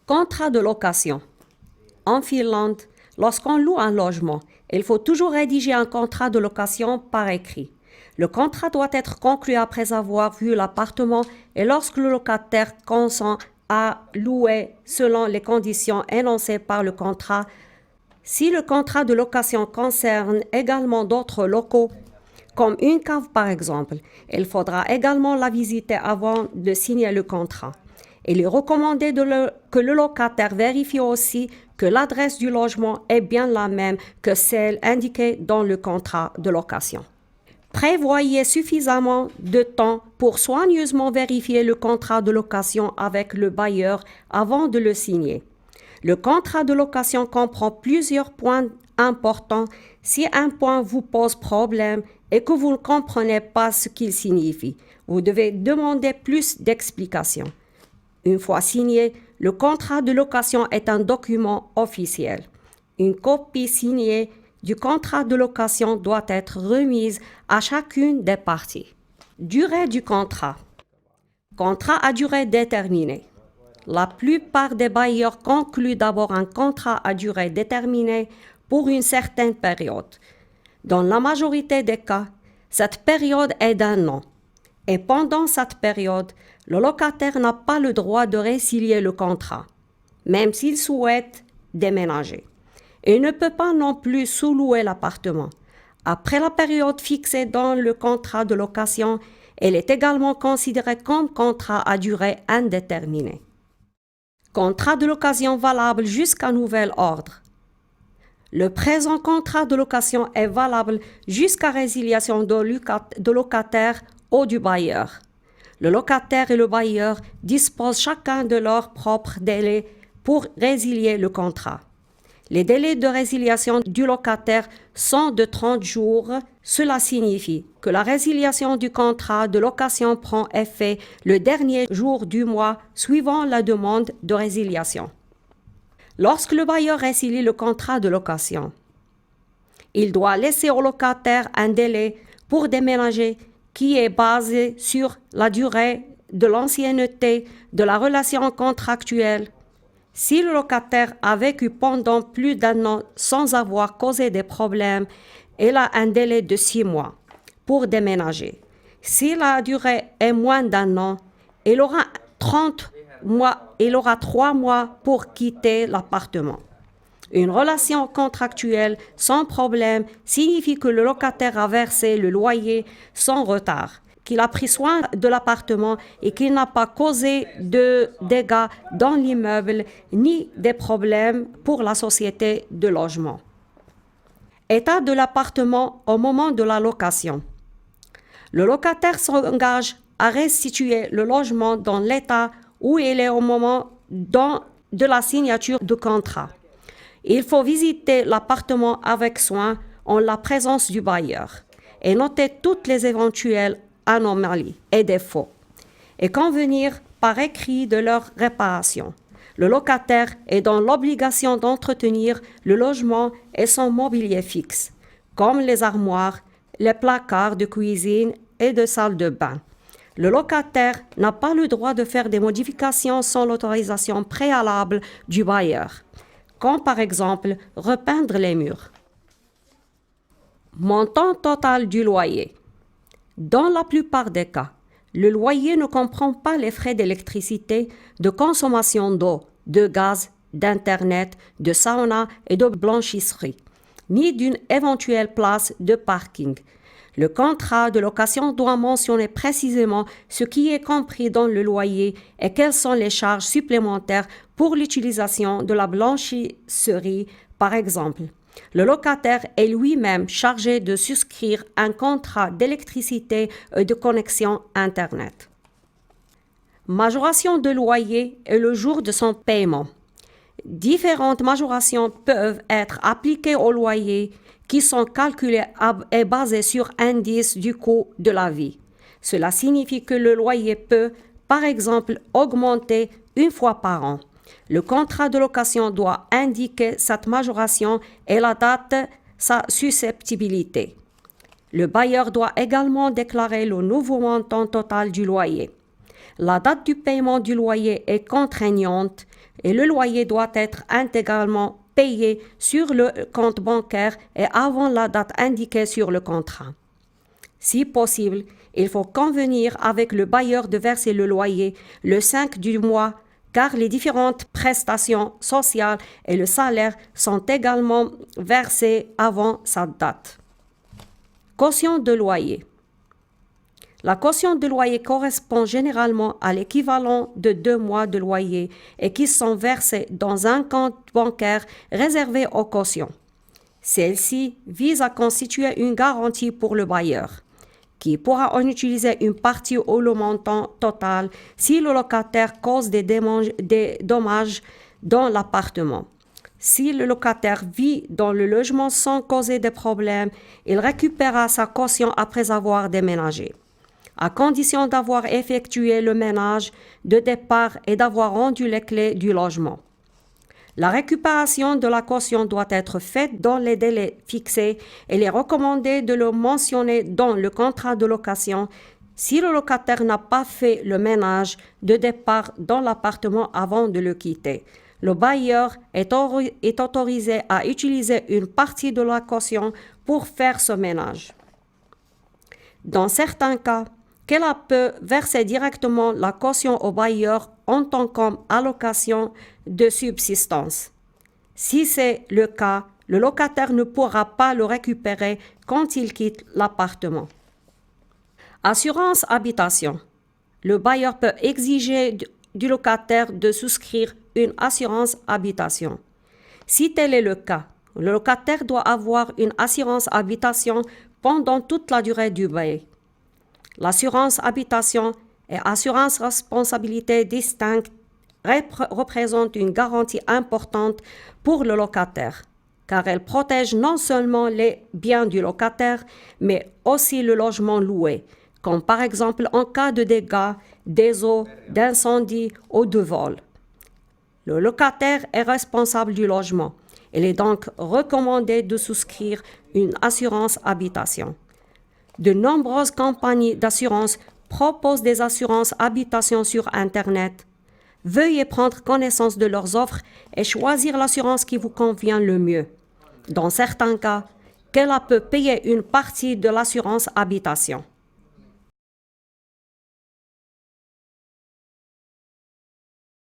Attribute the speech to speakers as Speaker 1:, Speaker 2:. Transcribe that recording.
Speaker 1: Contrat de location. En Finlande, lorsqu'on loue un logement, il faut toujours rédiger un contrat de location par écrit. Le contrat doit être conclu après avoir vu l'appartement et lorsque le locataire consent à louer selon les conditions énoncées par le contrat. Si le contrat de location concerne également d'autres locaux, comme une cave par exemple, il faudra également la visiter avant de signer le contrat. Il est recommandé que le locataire vérifie aussi que l'adresse du logement est bien la même que celle indiquée dans le contrat de location. Prévoyez suffisamment de temps pour soigneusement vérifier le contrat de location avec le bailleur avant de le signer. Le contrat de location comprend plusieurs points importants. Si un point vous pose problème et que vous ne comprenez pas ce qu'il signifie, vous devez demander plus d'explications. Une fois signé, le contrat de location est un document officiel. Une copie signée du contrat de location doit être remise à chacune des parties. Durée du contrat. Contrat à durée déterminée. La plupart des bailleurs concluent d'abord un contrat à durée déterminée pour une certaine période. Dans la majorité des cas, cette période est d'1 an. Et pendant cette période, le locataire n'a pas le droit de résilier le contrat, même s'il souhaite déménager. Il ne peut pas non plus sous-louer l'appartement. Après la période fixée dans le contrat de location, elle est également considérée comme contrat à durée indéterminée. Contrat de location valable jusqu'à nouvel ordre. Le présent contrat de location est valable jusqu'à résiliation de locataire ou du bailleur. Le locataire et le bailleur disposent chacun de leur propre délai pour résilier le contrat. Les délais de résiliation du locataire sont de 30 jours. Cela signifie que la résiliation du contrat de location prend effet le dernier jour du mois suivant la demande de résiliation. Lorsque le bailleur résilie le contrat de location, il doit laisser au locataire un délai pour déménager qui est basé sur la durée de l'ancienneté de la relation contractuelle. Si le locataire a vécu pendant plus d'1 an sans avoir causé des problèmes, il a un délai de 6 mois pour déménager. Si la durée est moins d'1 an, il aura 3 mois pour quitter l'appartement. Une relation contractuelle sans problème signifie que le locataire a versé le loyer sans retard, qu'il a pris soin de l'appartement et qu'il n'a pas causé de dégâts dans l'immeuble ni des problèmes pour la société de logement. État de l'appartement au moment de la location. Le locataire s'engage à restituer le logement dans l'état où il est au moment de la signature du contrat. Il faut visiter l'appartement avec soin en la présence du bailleur et noter toutes les éventuelles anomalies et défauts et convenir par écrit de leur réparation. Le locataire est dans l'obligation d'entretenir le logement et son mobilier fixe, comme les armoires, les placards de cuisine et de salle de bain. Le locataire n'a pas le droit de faire des modifications sans l'autorisation préalable du bailleur, comme par exemple repeindre les murs. Montant total du loyer. Dans la plupart des cas, le loyer ne comprend pas les frais d'électricité, de consommation d'eau, de gaz, d'internet, de sauna et de blanchisserie, ni d'une éventuelle place de parking. Le contrat de location doit mentionner précisément ce qui est compris dans le loyer et quelles sont les charges supplémentaires pour l'utilisation de la blanchisserie, par exemple. Le locataire est lui-même chargé de souscrire un contrat d'électricité et de connexion Internet. Majoration de loyer et le jour de son paiement. Différentes majorations peuvent être appliquées au loyer qui sont calculées et basées sur indice du coût de la vie. Cela signifie que le loyer peut, par exemple, augmenter 1 fois par an. Le contrat de location doit indiquer cette majoration et la date sa susceptibilité. Le bailleur doit également déclarer le nouveau montant total du loyer. La date du paiement du loyer est contraignante et le loyer doit être intégralement payé sur le compte bancaire et avant la date indiquée sur le contrat. Si possible, il faut convenir avec le bailleur de verser le loyer le 5 du mois car les différentes prestations sociales et le salaire sont également versés avant sa date. Caution de loyer. La caution de loyer correspond généralement à l'équivalent de 2 mois de loyer et qui sont versés dans un compte bancaire réservé aux cautions. Celle-ci vise à constituer une garantie pour le bailleur, qui pourra en utiliser une partie ou le montant total si le locataire cause des dommages dans l'appartement. Si le locataire vit dans le logement sans causer de problèmes, il récupérera sa caution après avoir déménagé, à condition d'avoir effectué le ménage de départ et d'avoir rendu les clés du logement. La récupération de la caution doit être faite dans les délais fixés et il est recommandé de le mentionner dans le contrat de location si le locataire n'a pas fait le ménage de départ dans l'appartement avant de le quitter. Le bailleur est autorisé à utiliser une partie de la caution pour faire ce ménage. Dans certains cas, qu'elle peut verser directement la caution au bailleur en tant qu'allocation de subsistance. Si c'est le cas, le locataire ne pourra pas le récupérer quand il quitte l'appartement. Assurance habitation. Le bailleur peut exiger du locataire de souscrire une assurance habitation. Si tel est le cas, le locataire doit avoir une assurance habitation pendant toute la durée du bail. L'assurance habitation et assurance responsabilité distincte représentent une garantie importante pour le locataire, car elle protège non seulement les biens du locataire, mais aussi le logement loué, comme par exemple en cas de dégâts, des eaux, d'incendie ou de vol. Le locataire est responsable du logement. Il est donc recommandé de souscrire une assurance habitation. De nombreuses compagnies d'assurance proposent des assurances habitation sur Internet. Veuillez prendre connaissance de leurs offres et choisir l'assurance qui vous convient le mieux. Dans certains cas, qu'elle peut payer une partie de l'assurance habitation.